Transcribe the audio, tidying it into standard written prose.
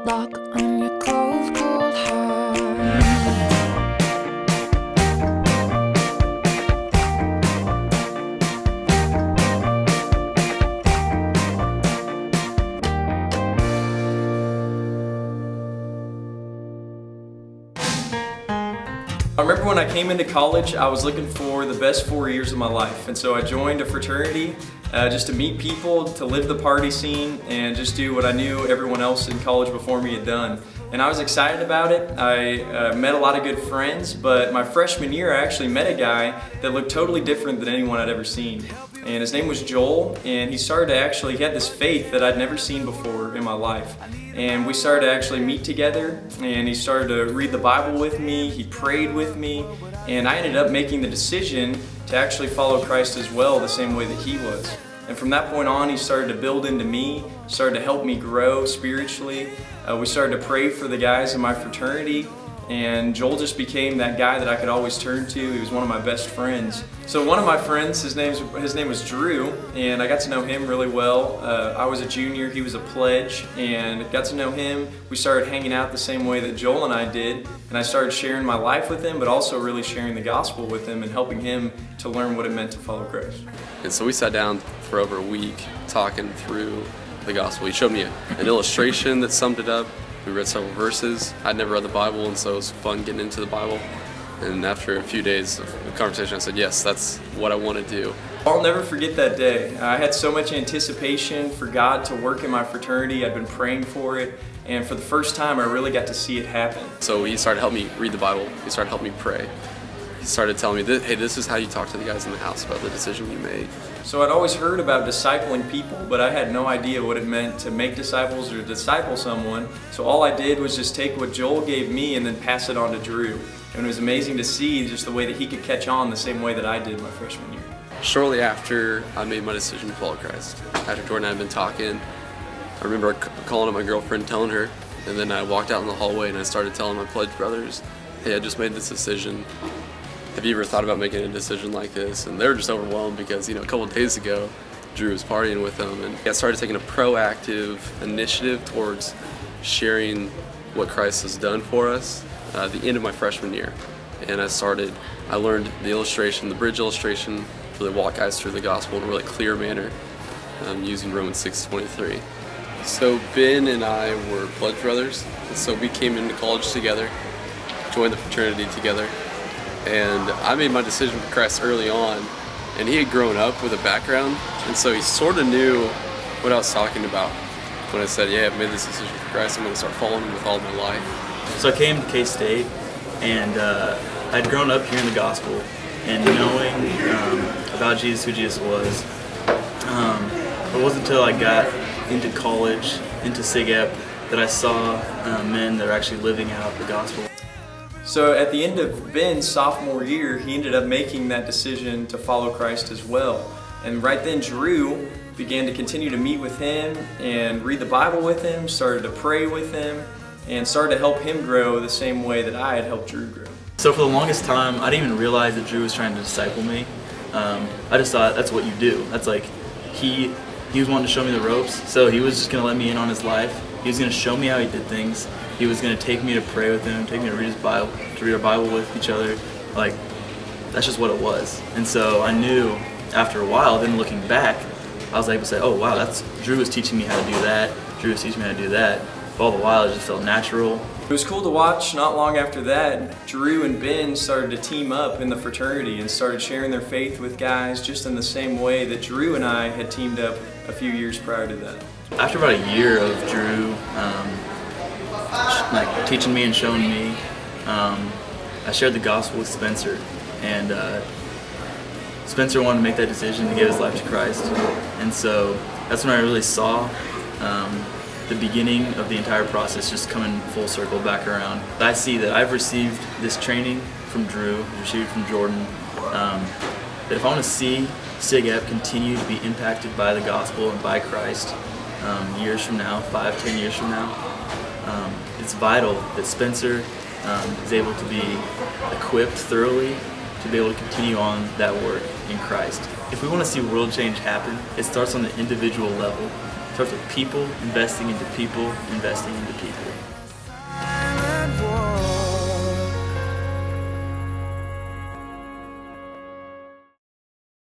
lock on your cold, cold heart. I remember when I came into college, I was looking for the best 4 years of my life, and so I joined a fraternity just to meet people, to live the party scene, and just do what I knew everyone else in college before me had done. And I was excited about it. I met a lot of good friends, but my freshman year I actually met a guy that looked totally different than anyone I'd ever seen. And his name was Joel, and he had this faith that I'd never seen before in my life. And we started to actually meet together, and he started to read the Bible with me, he prayed with me, and I ended up making the decision to actually follow Christ as well, the same way that he was. And from that point on, he started to build into me, started to help me grow spiritually. We started to pray for the guys in my fraternity, and Joel just became that guy that I could always turn to. He was one of my best friends. So one of my friends, his name was Drew, and I got to know him really well. I was a junior, he was a pledge, and got to know him. We started hanging out the same way that Joel and I did, and I started sharing my life with him, but also really sharing the gospel with him and helping him to learn what it meant to follow Christ. And so we sat down for over a week talking through the gospel. He showed me an illustration that summed it up. We read several verses. I'd never read the Bible, and so it was fun getting into the Bible. And after a few days of conversation, I said, yes, that's what I want to do. I'll never forget that day. I had so much anticipation for God to work in my fraternity. I'd been praying for it, and for the first time, I really got to see it happen. So he started helping me read the Bible. He started helping me pray. He started telling me, hey, this is how you talk to the guys in the house about the decision you made. So I'd always heard about discipling people, but I had no idea what it meant to make disciples or disciple someone. So all I did was just take what Joel gave me and then pass it on to Drew. And it was amazing to see just the way that he could catch on the same way that I did my freshman year. Shortly after I made my decision to follow Christ, after Jordan and I had been talking, I remember calling up my girlfriend, telling her, and then I walked out in the hallway and I started telling my pledge brothers, hey, I just made this decision. Have you ever thought about making a decision like this? And they were just overwhelmed because, a couple of days ago, Drew was partying with them. And I started taking a proactive initiative towards sharing what Christ has done for us at the end of my freshman year. And I learned the bridge illustration, to really walk guys through the gospel in a really clear manner, using Romans 6:23. So Ben and I were pledge brothers. And so we came into college together, joined the fraternity together. And I made my decision for Christ early on, and he had grown up with a background, and so he sort of knew what I was talking about when I said, yeah, I've made this decision for Christ, I'm going to start following him with all my life. So I came to K-State, and I'd grown up hearing the gospel and knowing about Jesus, who Jesus was. It wasn't until I got into college, into SIGEP, that I saw men that are actually living out the gospel. So at the end of Ben's sophomore year, he ended up making that decision to follow Christ as well. And right then Drew began to continue to meet with him and read the Bible with him, started to pray with him, and started to help him grow the same way that I had helped Drew grow. So for the longest time, I didn't even realize that Drew was trying to disciple me. I just thought that's what you do. That's like, he was wanting to show me the ropes, so he was just going to let me in on his life. He was going to show me how he did things. He was going to take me to pray with him, take me to read his Bible, to read our Bible with each other. Like, that's just what it was. And so I knew after a while, then looking back, I was able to say, oh wow, Drew was teaching me how to do that. Drew was teaching me how to do that. But all the while, it just felt natural. It was cool to watch. Not long after that, Drew and Ben started to team up in the fraternity and started sharing their faith with guys just in the same way that Drew and I had teamed up a few years prior to that. After about a year of Drew teaching me and showing me, I shared the gospel with Spencer, and Spencer wanted to make that decision to give his life to Christ. And so that's when I really saw the beginning of the entire process just coming full circle back around. I see that I've received this training from Drew, received from Jordan, that if I want to see SIGEP continue to be impacted by the gospel and by Christ years from now, 5-10 years from now, it's vital that Spencer is able to be equipped thoroughly to be able to continue on that work in Christ. If we want to see world change happen, it starts on the individual level. starts with people investing into people, investing into people. Silent war.